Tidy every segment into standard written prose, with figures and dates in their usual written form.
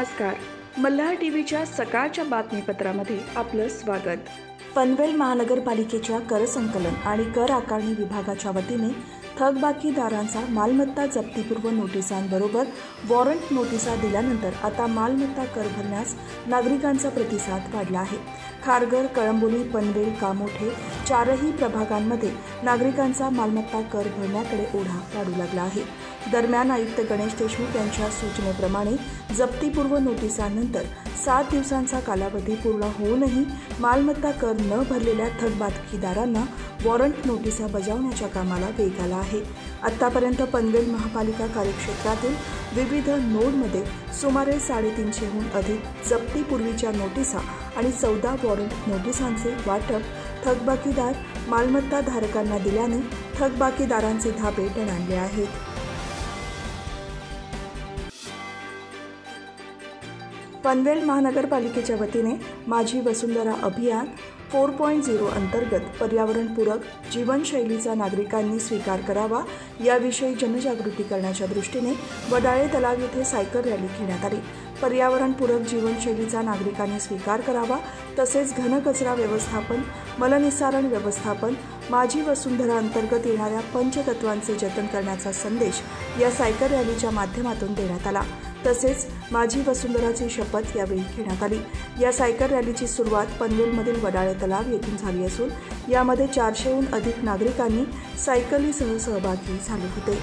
नमस्कार. मल्हार टीव्हीच्या सकाळच्या बातमीपत्रामध्ये आपलं स्वागत. पनवेल महानगरपालिकेच्या कर संकलन आणि कर आकारणी विभागाच्या वतीने थकबाकीदारांचा मालमत्ता जप्तीपूर्व नोटिसांबरोबर वॉरंट नोटिसा दिल्यानंतर आता मालमत्ता कर भरण्यास नागरिकांचा प्रतिसाद वाढला आहे. खारघर, कळंबोली, पनवेल, कामोठे चारही प्रभागांमध्ये नागरिकांचा मालमत्ता कर भरण्याकडे ओढा वाढू लागला आहे. दरम्यान आयुक्त गणेश देशमुख यांच्या सूचनेप्रमाणे जप्तीपूर्व नोटिसांनंतर 7 दिवसांचा कालावधी पूर्ण होऊनही मालमत्ता कर न भरलेल्या थकबाकीदारांना वॉरंट नोटिसा बजावण्याच्या कामाला वेग आला आहे. आतापर्यंत पनवेल महापालिका कार्यक्षेत्रातील विविध नोडमध्ये सुमारे 350हून अधिक जप्तीपूर्वीच्या नोटिसा आणि 14 वॉरंट नोटिसांचे वाटप थकबाकीदार मालमत्ता धारकांना दिल्याने थकबाकीदारांचे धाबे दणाणले आहेत. पनवेल महानगरपालिकेच्या वतीने माझी वसुंधरा अभियान 4.0 अंतर्गत पर्यावरणपूरक जीवनशैलीचा नागरिकांनी स्वीकार करावा याविषयी जनजागृती करण्याच्या दृष्टीने वडाळे तलाव येथे सायकल रॅली घेण्यात आली. पर्यावरणपूरक जीवनशैलीचा नागरिकांनी स्वीकार करावा तसेच घनकचरा व्यवस्थापन, मलनिस्सारण व्यवस्थापन, माझी वसुंधरा अंतर्गत येणाऱ्या पंचतत्वांचे जतन करण्याचा संदेश या सायकल रॅलीच्या माध्यमातून देण्यात आला. तसेच माझी वसुंधराची शपथ यावेळी घेण्यात आली. या सायकल रॅलीची सुरुवात पनवेलमधील वडाळे तलाव येथून झाली असून यामध्ये 400हून अधिक नागरिकांनी सायकलीसह सहभागी झाले होते.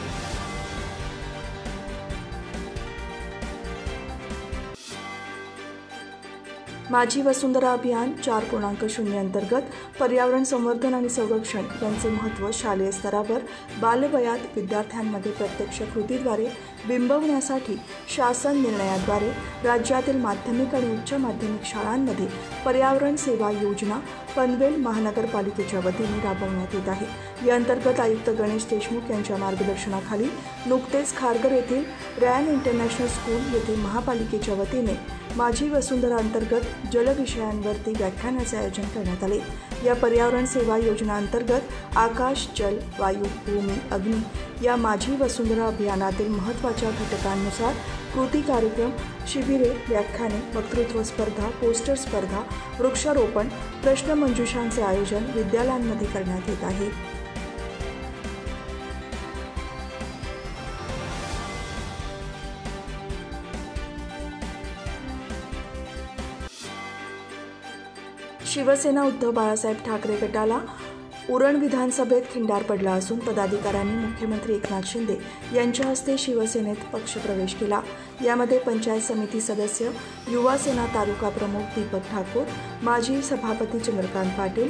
माझी वसुंधरा अभियान 4.0 अंतर्गत पर्यावरण संवर्धन आणि संरक्षण यांचे महत्त्व शालेय स्तरावर बालवयात विद्यार्थ्यांमध्ये प्रत्यक्ष कृतीद्वारे बिंबवण्यासाठी शासन निर्णयाद्वारे राज्यातील माध्यमिक आणि उच्च माध्यमिक शाळांमध्ये पर्यावरण सेवा योजना पनवेल महानगरपालिकेच्या वतीने राबवण्यात येत आहे. या अंतर्गत आयुक्त गणेश देशमुख यांच्या मार्गदर्शनाखाली नुकतेच खारघर येथील रॅन इंटरनॅशनल स्कूल येथे महापालिकेच्या वतीने माझी वसुंधरा अंतर्गत जलविषयांवरती व्याख्यानाचे आयोजन करण्यात आले. या पर्यावरण सेवा योजना अंतर्गत आकाश, जल, वायू, भूमी, अग्नी या माझी वसुंधरा अभियानातील महत्त्वाच्या घटकांनुसार कृती कार्यक्रम, शिबिरे, व्याख्याने, वक्तृत्व स्पर्धा, पोस्टर स्पर्धा, वृक्षारोपण, प्रश्नमंजुषांचे आयोजन विद्यालयांमध्ये करण्यात येत आहे. शिवसेना उद्धव बाळासाहेब ठाकरे गटाला उरण विधानसभेत खिंडार पडला असून पदाधिकाऱ्यांनी मुख्यमंत्री एकनाथ शिंदे यांच्या हस्ते शिवसेनेत पक्षप्रवेश केला. यामध्ये पंचायत समिती सदस्य, युवा सेना तालुका प्रमुख दीपक ठाकूर, माजी सभापती चंद्रकांत पाटील,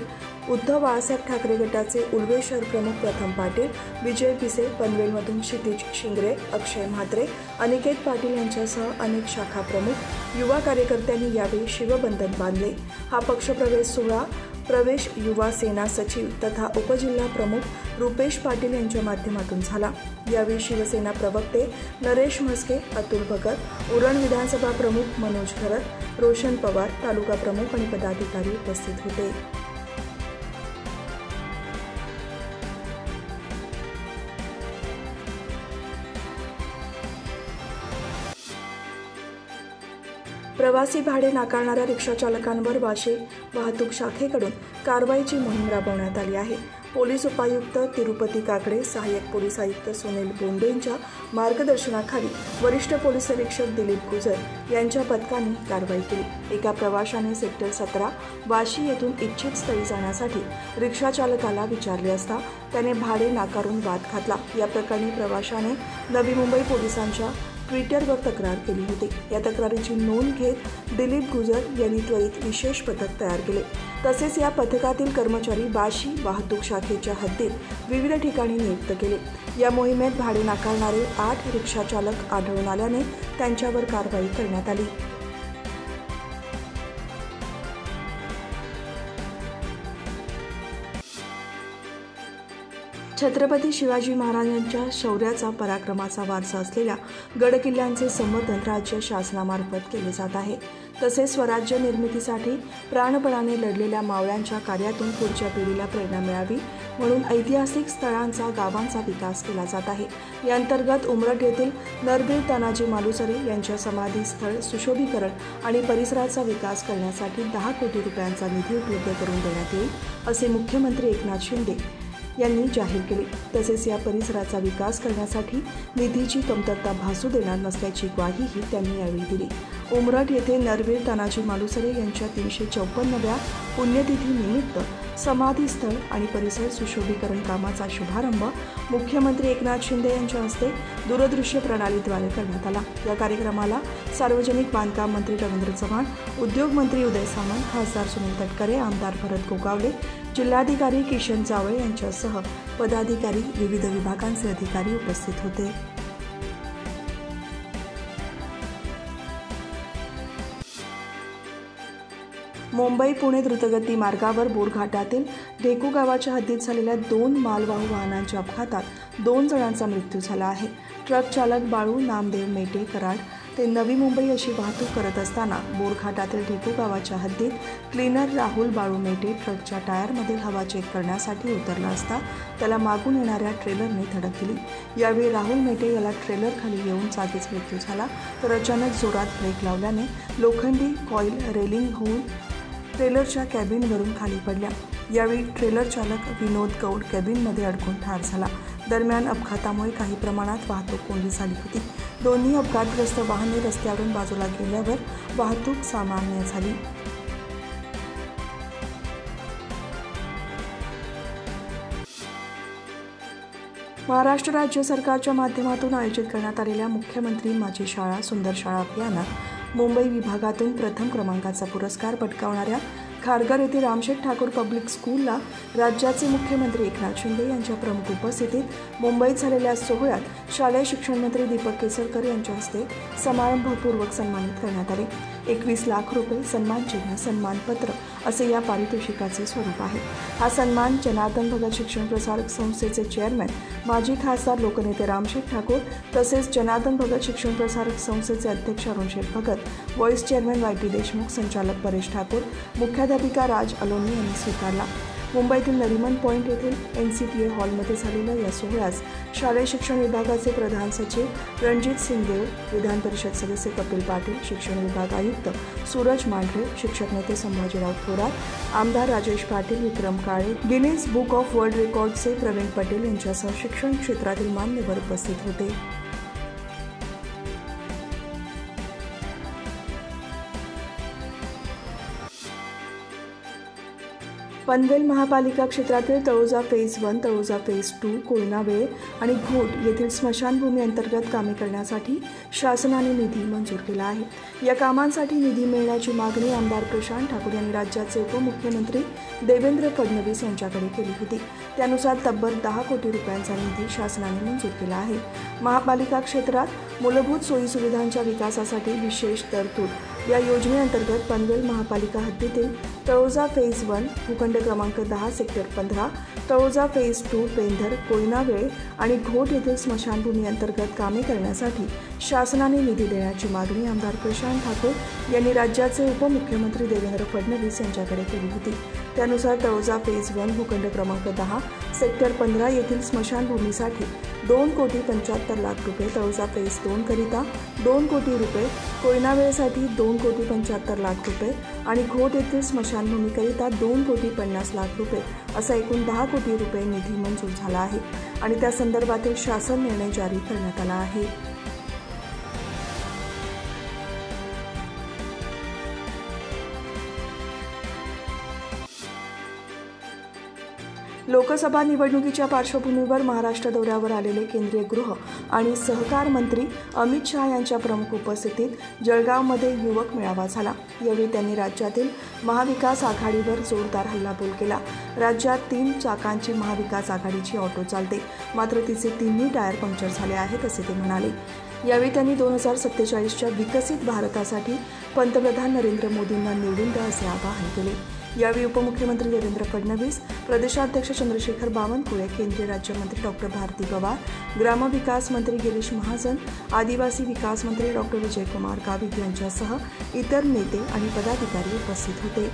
उद्धव बाळासाहेब ठाकरे गटाचे उल्वे शहर प्रमुख प्रथम पाटील, विजय पिसे, पनवेलमधून क्षितिज शिंगरे, अक्षय म्हात्रे, अनिकेत पाटील यांच्यासह अनेक शाखा प्रमुख, युवा कार्यकर्त्यांनी यावेळी शिवबंधन बांधले. हा पक्षप्रवेश सोहळा प्रवेश युवा सेना सचिव तथा उपजिल्हा प्रमुख रुपेश पाटील यांच्या माध्यमातून झाला. यावेळी शिवसेना प्रवक्ते नरेश म्हस्के, अतुल भगत, उरण विधानसभा प्रमुख मनोज खरत, रोशन पवार, तालुका प्रमुख आणि पदाधिकारी उपस्थित होते. प्रवासी भाडे नाकारणाऱ्या रिक्षाचालकांवर वाशी वाहतूक शाखेकडून कारवाईची मोहीम राबवण्यात आली आहे. पोलीस उपायुक्त तिरुपती काकडे, सहाय्यक पोलीस आयुक्त सुनील बोंडेंच्या मार्गदर्शनाखाली वरिष्ठ पोलीस निरीक्षक दिलीप गुजर यांच्या पथकाने कारवाई केली. एका प्रवाशाने सेक्टर 17 वाशी येथून इच्छित स्थळी जाण्यासाठी रिक्षाचालकाला विचारले असता त्याने भाडे नाकारून वाद घातला. या प्रकरणी प्रवाशाने नवी मुंबई पोलिसांच्या ट्विटरवर तक्रार केली होती. या तक्रारीची नोंद घेत दिलीप गुजर यांनी त्वरित विशेष पथक तयार केले. तसेच या पथकातील कर्मचारी वाशी वाहतूक शाखेच्या हद्दीत विविध ठिकाणी नियुक्त केले. या मोहिमेत भाडे नाकारणारे 8 रिक्षाचालक आढळून आल्याने त्यांच्यावर कारवाई करण्यात आली. छत्रपती शिवाजी महाराजांच्या शौर्याचा, पराक्रमाचा वारसा असलेल्या गडकिल्ल्यांचे संवर्धन राज्य शासनामार्फत केले जात आहे. तसेच स्वराज्य निर्मितीसाठी प्राणपणाने लढलेल्या मावळ्यांच्या कार्यातून पुढच्या पिढीला प्रेरणा मिळावी म्हणून ऐतिहासिक स्थळांचा गावांचा विकास केला जात आहे। या अंतर्गत उमरठ येथील नरबीर तानाजी मालुसरे यांच्या समाधी स्थळ सुशोभीकरण आणि परिसराचा विकास करण्यासाठी 10 कोटी रुपयांचा निधी उपलब्ध करून देण्यात येईल असे मुख्यमंत्री एकनाथ शिंदे यांनी जाहीर केले। तसेच या परिसराचा विकास करण्यासाठी निधीची कमतरता भासू देणार नसल्याची ग्वाहीही त्यांनी यावेळी दिली। उमरठ येथे नरबीर तानाजी मालुसरे यांच्या 354व्या पुण्यतिथीनिमित्त समाधी स्थळ आणि परिसर सुशोभीकरण कामाचा शुभारंभ मुख्यमंत्री एकनाथ शिंदे यांच्या हस्ते दूरदृश्य प्रणालीद्वारे करण्यात आला। या कार्यक्रमाला सार्वजनिक बांधकाम मंत्री रवींद्र चव्हाण, उद्योग मंत्री उदय सामंत, खासदार सुनील तटकरे, आमदार भरत गोगावले, जिल्हाधिकारी किशन जावळे यांच्यासह पदाधिकारी, विविध विभागांचे अधिकारी उपस्थित होते। मुंबई-पुणे द्रुतगती मार्गावर बोरघाटातील ढेकू गावाच्या हद्दीत झालेल्या 2 मालवाहू वाहनांच्या अपघातात 2 जणांचा मृत्यू झाला आहे। ट्रक चालक बाळू नामदेव मेटे कराड ते नवी मुंबई अशी वाहतूक करत असताना बोरघाटातील ढेकू गावाच्या हद्दीत क्लीनर राहुल बाळू मेटे ट्रकच्या टायरमधील हवा चेक करण्यासाठी उतरला असता त्याला मागून येणाऱ्या ट्रेलरने धडक दिली। यावेळी राहुल मेटे याला ट्रेलर खाली येऊन जागीच मृत्यू झाला, तर अचानक जोरात ब्रेक लावल्याने लोखंडी कॉईल रेलिंग होऊन ट्रेलरच्या कॅबिनवरून खाली पडल्या। यावेळी ट्रेलर चालक विनोद गौड कॅबिनमध्ये अडकून ठार झाला। दरम्यान अपघातामुळे काही प्रमाणात वाहतूक कोंडी झाली होती। दोन्ही अपघातग्रस्त वाहने रस्त्यावरून बाजूला गेल्यावर वाहतूक सामान्य झाली। महाराष्ट्र राज्य सरकारच्या माध्यमातून आयोजित करण्यात आलेल्या मुख्यमंत्री माझी शाळा सुंदर शाळा अभियानात मुंबई विभागातून प्रथम क्रमांकाचा पुरस्कार पटकावणाऱ्या खारघर येथील रामशेठ ठाकूर पब्लिक स्कूलला राज्याचे मुख्यमंत्री एकनाथ शिंदे यांच्या प्रमुख उपस्थितीत मुंबईत झालेल्या सोहळ्यात शालेय शिक्षण मंत्री दीपक केसरकर यांच्या हस्ते समारंभपूर्वक सन्मानित करण्यात आले। 21 लाख रुपये सन्मानचिन्ह सन्मानपत्र असे या पारितोषिकाचे स्वरूप आहे। हा सन्मान जनार्दन भगत शिक्षण प्रसारक संस्थेचे चेअरमॅन माजी खासदार लोकनेते रामशेठ ठाकूर तसेच जनार्दन भगत शिक्षण प्रसारक संस्थेचे अध्यक्ष Arunsheth Bhagat, vice chairman Y T Deshmukh, संचालक परेश ठाकूर, मुख्याध्यापिका राज अलोनी यांनी स्वीकारला। मुंबईतील नरिमन पॉइंट येथील NCTA हॉलमध्ये झालेल्या या सोहळ्यास शालेय शिक्षण विभागाचे प्रधान सचिव रणजित सिंगदेव, विधान परिषद सदस्य कपिल पाटील, शिक्षण विभाग आयुक्त सूरज मांढरे, शिक्षक नेते संभाजीराव थोरात, आमदार Rajesh Patil, Vikram Kale, Guinness book of world रेकॉर्डचे प्रवीण पटेल यांच्यासह शिक्षण क्षेत्रातील मान्यवर उपस्थित होते। पनवेल महापालिका क्षेत्रातील तळोजा फेज 1, तळोजा फेज 2, कोयनावेळ आणि घोट येथील स्मशानभूमी अंतर्गत कामे करण्यासाठी शासनाने निधी मंजूर केला आहे। या कामांसाठी निधी मिळण्याची मागणी आमदार प्रशांत ठाकूर यांनी राज्याचे उपमुख्यमंत्री देवेंद्र फडणवीस यांच्याकडे केली होती। त्यानुसार तब्बल 10 कोटी रुपयांचा निधी शासनाने मंजूर केला आहे। महापालिका क्षेत्रात मूलभूत सोयी सुविधांच्या विकासासाठी विशेष तरतूद या योजनेअंतर्गत पनवेल महापालिका हद्दीतील तळोजा फेज 1, भूखंड क्रमांक 10, सेक्टर 15, तळोजा फेज 2, पेंधर, कोयनावेळ आणि घोट येथील स्मशानभूमी अंतर्गत कामे करण्यासाठी शासनाने निधी देण्याची मागणी आमदार प्रशांत ठाकूर यांनी राज्याचे उपमुख्यमंत्री देवेंद्र फडणवीस यांच्याकडे केली होती। त्यानुसार तळोजा फेज 1, भूखंड क्रमांक 10, सेक्टर 15 येथील स्मशानभूमीसाठी 2,75,00,000 रुपये, तळोजा फेज 2 करिता 2 कोटी रुपये, कोयनावेळसाठी 2,75,00,000 रुपये आणि घोट येथील स्मशानभूमीकरिता 2,50,00,000 रुपये असा एकूण 10 कोटी रुपये निधी मंजूर झाला आहे आणि त्या संदर्भातील शासन निर्णय जारी करण्यात आला आहे। लोकसभा निवडणुकीच्या पार्श्वभूमीवर महाराष्ट्र दौऱ्यावर आलेले केंद्रीय गृह आणि सहकार मंत्री अमित शहा यांच्या प्रमुख उपस्थितीत जळगावमध्ये युवक मेळावा झाला। यावेळी त्यांनी राज्यातील महाविकास आघाडीवर जोरदार हल्लाबोल केला। राज्यात 3 चाकांची महाविकास आघाडीची ऑटो चालते, मात्र तिचे 3ही टायर पंक्चर झाले आहेत असे ते म्हणाले। यावेळी त्यांनी 2047च्या विकसित भारतासाठी पंतप्रधान नरेंद्र मोदींना निवडून द्या असे आवाहन केले। यावेळी उपमुख्यमंत्री देवेंद्र फडणवीस, प्रदेशाध्यक्ष चंद्रशेखर बावनकुळे, केंद्रीय राज्यमंत्री डॉक्टर भारती पवार, ग्रामविकास मंत्री गिरीश महाजन, आदिवासी विकास मंत्री डॉक्टर विजयकुमार गावित यांच्यासह इतर नेते आणि पदाधिकारी उपस्थित होते.